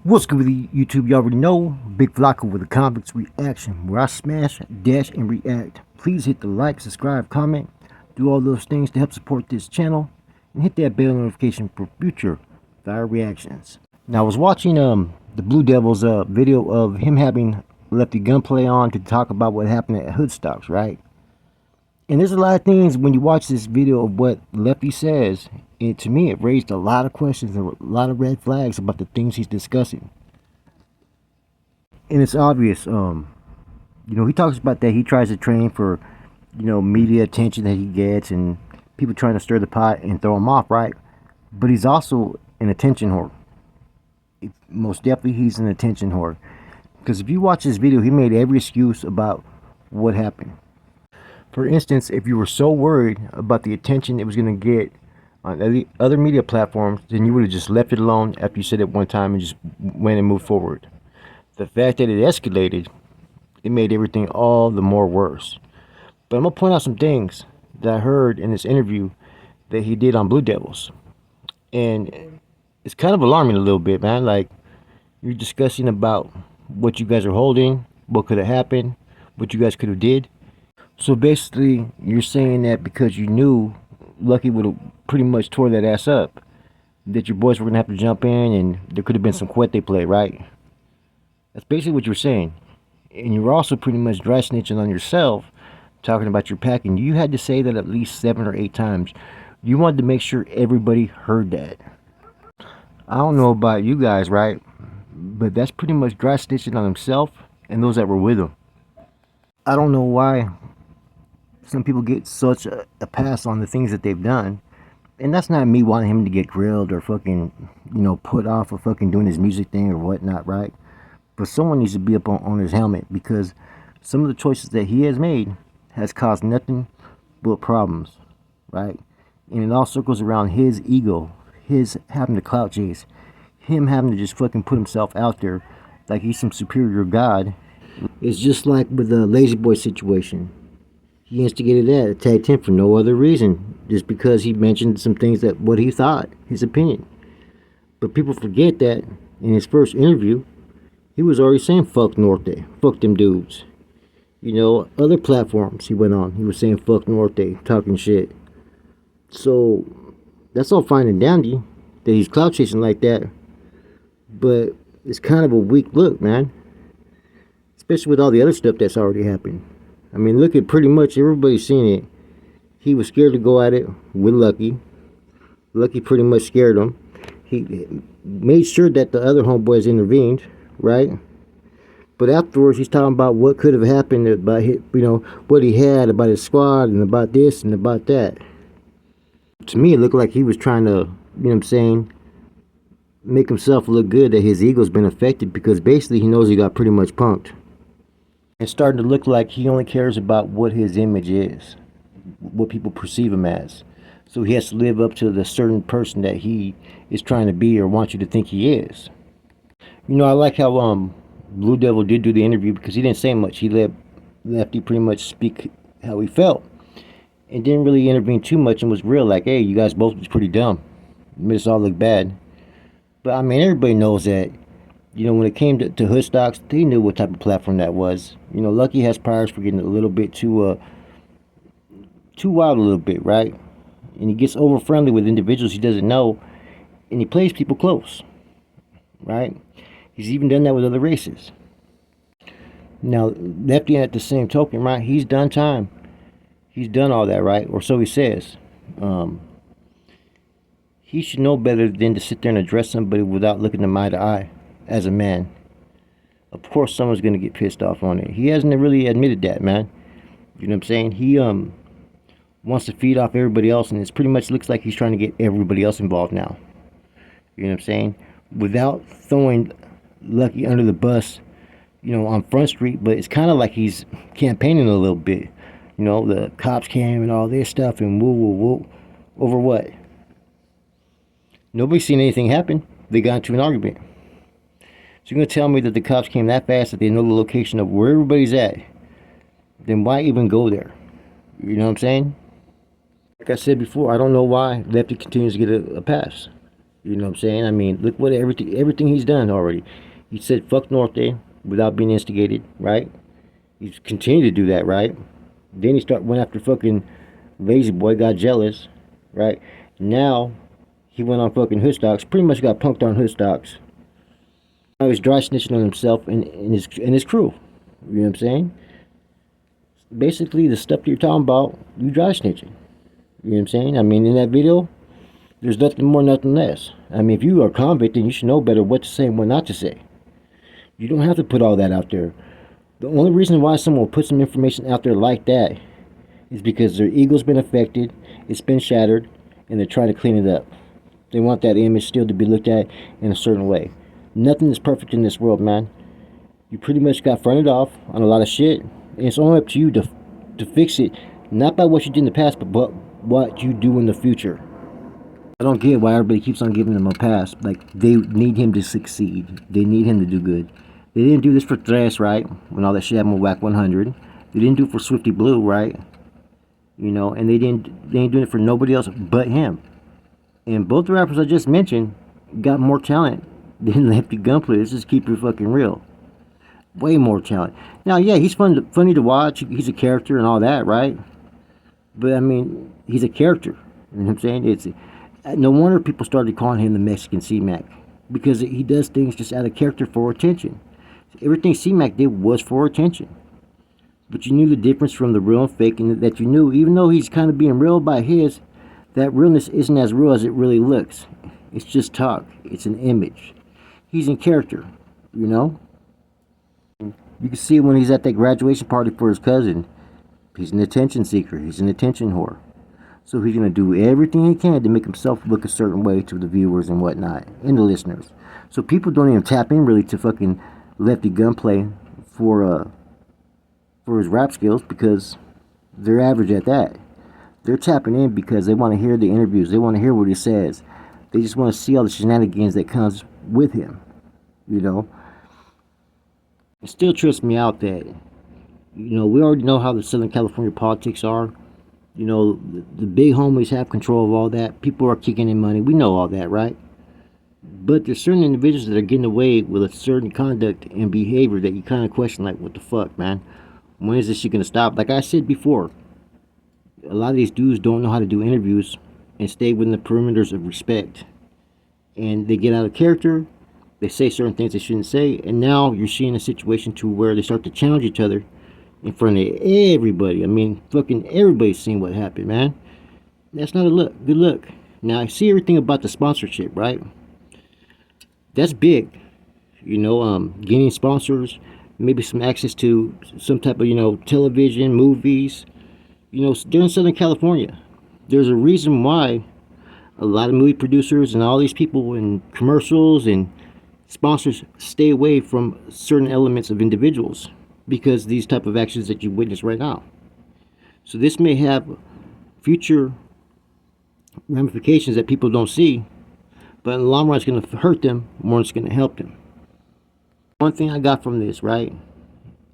What's good with the YouTube? You already know, Big Flocka with a convicts reaction, where I smash, dash, and react. Please hit the like, subscribe, comment, do all those things to help support this channel, and hit that bell notification for future fire reactions. Now, I was watching the Blue Devils video of him having Lefty Gunplay on to talk about what happened at Hoodstocks, right? And there's a lot of things when you watch this video of what Lefty says, and to me it raised a lot of questions and a lot of red flags about the things he's discussing. And it's obvious, he talks about that he tries to train for, media attention that he gets and people trying to stir the pot and throw him off, right? But he's also an attention whore. Most definitely he's an attention whore. Because if you watch this video, he made every excuse about what happened. For instance, if you were so worried about the attention it was going to get on other media platforms, then you would have just left it alone after you said it one time and just went and moved forward. The fact that it escalated, it made everything all the more worse. But I'm going to point out some things that I heard in this interview that he did on Blue Devils. And it's kind of alarming a little bit, man. Like, you're discussing about what you guys are holding, what could have happened, what you guys could have did. So basically, you're saying that because you knew Lucky would have pretty much tore that ass up, that your boys were going to have to jump in and there could have been some quet play, right? That's basically what you're saying. And you're also pretty much dry snitching on yourself, talking about your packing. You had to say that at least 7 or 8 times. You wanted to make sure everybody heard that. I don't know about you guys, right? But that's pretty much dry snitching on himself and those that were with him. I don't know why some people get such a pass on the things that they've done. And that's not me wanting him to get grilled or fucking, put off for fucking doing his music thing or whatnot, right? But someone needs to be up on his helmet, because some of the choices that he has made has caused nothing but problems, right? And it all circles around his ego, his having to clout chase, him having to just fucking put himself out there like he's some superior god. It's just like with the Lazy Boy situation. He instigated that, attacked him for no other reason, just because he mentioned some things that what he thought, his opinion. But people forget that in his first interview, he was already saying fuck Norte, fuck them dudes. Other platforms he went on, he was saying fuck Norte, talking shit. So that's all fine and dandy that he's clout chasing like that, but it's kind of a weak look, man. Especially with all the other stuff that's already happened. I mean, look at pretty much everybody's seen it. He was scared to go at it with Lucky. Lucky pretty much scared him. He made sure that the other homeboys intervened, right? But afterwards, he's talking about what could have happened, about his, what he had, about his squad, and about this and about that. To me, it looked like he was trying to, make himself look good, that his ego's been affected, because basically he knows he got pretty much punked. It's starting to look like he only cares about what his image is, what people perceive him as. So he has to live up to the certain person that he is trying to be or wants you to think he is. I like how Blue Devil did do the interview, because he didn't say much. He let Lefty pretty much speak how he felt and didn't really intervene too much, and was real like, hey, you guys both was pretty dumb. You made us all look bad. But I mean, everybody knows that, when it came to Hoodstocks, they knew what type of platform that was. Lucky has priors for getting a little bit too wild a little bit, right? And he gets over friendly with individuals he doesn't know, and he plays people close, right? He's even done that with other races. Now, Lefty, at the same token, right, he's done time. He's done all that, right? Or so he says. He should know better than to sit there and address somebody without looking them eye to eye as a man. Of course, someone's going to get pissed off on it. He hasn't really admitted that, man. You know what I'm saying? He wants to feed off everybody else, and it pretty much looks like he's trying to get everybody else involved now. You know what I'm saying? Without throwing Lucky under the bus, on Front Street, but it's kind of like he's campaigning a little bit. The cops came and all this stuff, and woo. Over what? Nobody's seen anything happen. They got into an argument. So you're going to tell me that the cops came that fast that they know the location of where everybody's at? Then why even go there? You know what I'm saying? Like I said before, I don't know why Lefty continues to get a pass. You know what I'm saying? I mean, look what everything he's done already. He said fuck Norte without being instigated, right? He's continued to do that, right? Then went after fucking Lazy Boy, got jealous, right? Now he went on fucking Hoodstocks, pretty much got punked on Hoodstocks. Now he's dry snitching on himself and his crew. You know what I'm saying? Basically, the stuff that you're talking about, you dry snitching. You know what I'm saying? I mean, in that video, there's nothing more, nothing less. I mean, if you are a convict, then you should know better what to say and what not to say. You don't have to put all that out there. The only reason why someone will put some information out there like that is because their ego's been affected, it's been shattered, and they're trying to clean it up. They want that image still to be looked at in a certain way. Nothing is perfect in this world, man. You pretty much got fronted off on a lot of shit, and it's only up to you to fix it, not by what you did in the past, but what you do in the future. I don't get why everybody keeps on giving him a pass. Like, they need him to succeed. They need him to do good. They didn't do this for Tres, right? When all that shit happened with Whack 100. They didn't do it for Swifty Blue, right? You know, and they ain't doing it for nobody else but him. And both the rappers I just mentioned got more talent than Lefty Gunplay. Let's just keep it fucking real. Way more talent. Now, yeah, he's funny to watch. He's a character and all that, right? But, I mean, he's a character. You know what I'm saying? It's no wonder people started calling him the Mexican C-Mac. Because he does things just out of character for attention. Everything C-Mac did was for attention. But you knew the difference from the real and fake, and that you knew, even though he's kind of being real by that realness isn't as real as it really looks. It's just talk. It's an image. He's in character, you know? You can see when he's at that graduation party for his cousin. He's an attention seeker. He's an attention whore. So he's going to do everything he can to make himself look a certain way to the viewers and whatnot, and the listeners. So people don't even tap in really to fucking Lefty Gunplay for his rap skills, because they're average at that. They're tapping in because they want to hear the interviews. They want to hear what he says. They just want to see all the shenanigans that comes with him, you know. It still trips me out that, you know, we already know how the Southern California politics are. You know, the big homies have control of all that. People are kicking in money. We know all that, right? But there's certain individuals that are getting away with a certain conduct and behavior that you kind of question, like, what the fuck, man? When is this shit going to stop? Like I said before, a lot of these dudes don't know how to do interviews and stay within the perimeters of respect. And they get out of character. They say certain things they shouldn't say. And now you're seeing a situation to where they start to challenge each other in front of everybody. I mean, fucking everybody's seen what happened, man. That's not a good look. Now, I see everything about the sponsorship, right? That's big. You know, gaining sponsors, maybe some access to some type of, you know, television, movies. You know, they're in Southern California. There's a reason why a lot of movie producers and all these people in commercials and sponsors stay away from certain elements of individuals, because these type of actions that you witness right now. So this may have future ramifications that people don't see, but in the long run it's going to hurt them more than it's going to help them. One thing I got from this, right,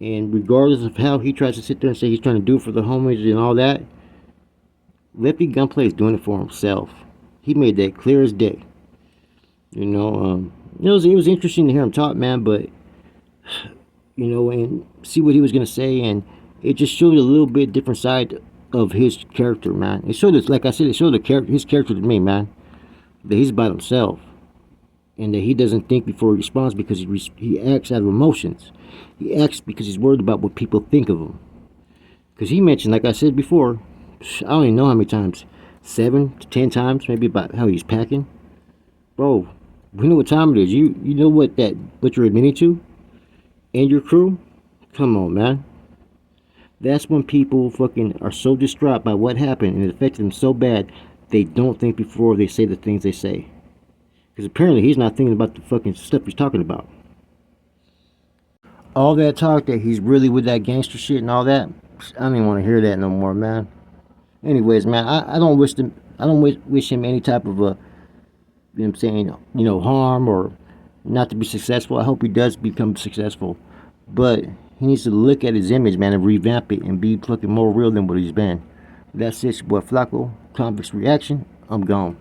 and regardless of how he tries to sit there and say he's trying to do it for the homies and all that, Lefty Gunplay is doing it for himself. He made that clear as day. You know, it was interesting to hear him talk, man, but you know, and see what he was gonna say, and it just showed a little bit different side of his character, man. It showed us, like I said, it showed his character to me, man, that he's about himself, and that he doesn't think before he responds, because he acts out of emotions. He acts because he's worried about what people think of him. Because he mentioned, like I said before, I don't even know how many times, 7 to 10 times, maybe, about how he's packing. Bro, we know what time it is. You know what you're admitting to? And your crew? Come on, man. That's when people fucking are so distraught by what happened and it affected them so bad, they don't think before they say the things they say. Because apparently he's not thinking about the fucking stuff he's talking about. All that talk that he's really with that gangster shit and all that, I don't even want to hear that no more, man. Anyways, man, I don't wish him any type of you know what I'm saying, you know, harm or not to be successful. I hope he does become successful, but he needs to look at his image, man, and revamp it and be looking more real than what he's been. That's it, your boy Flacco. Convict's Reaction. I'm gone.